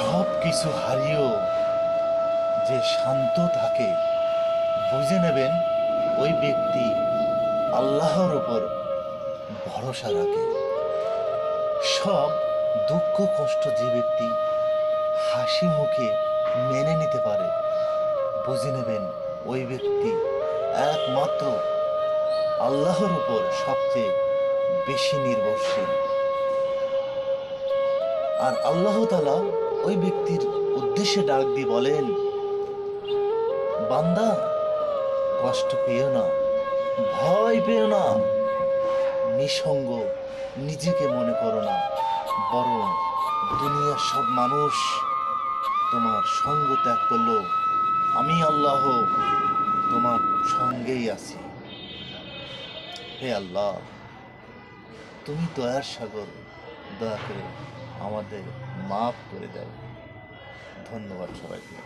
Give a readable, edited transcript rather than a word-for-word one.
সব কিছু হারিয়েও যে শান্ত থাকে, বুঝে নেবেন ওই ব্যক্তি আল্লাহর উপর ভরসা রাখে। সব দুঃখ কষ্ট যে ব্যক্তি হাসি মুখে মেনে নিতে পারে, বুঝে নেবেন ওই ব্যক্তি একমাত্র আল্লাহর উপর সবচেয়ে বেশি নির্ভরশীল। আর আল্লাহ তাআলা ওই ব্যক্তির উদ্দেশ্যে ডাক দিয়ে বলেন, বান্দা কষ্ট পেও না, ভয় পেও না, নিঃসঙ্গ নিজেকে মনে করো না, বরং দুনিয়ার সব মানুষ তোমার সঙ্গ ত্যাগ করলো, আমি আল্লাহ তোমার সঙ্গেই আছি। হে আল্লাহ, তুমি দয়ার সাগর, দয়া করে আমাদের মাফ করে দাও। ধন্যবাদ সবাইকে।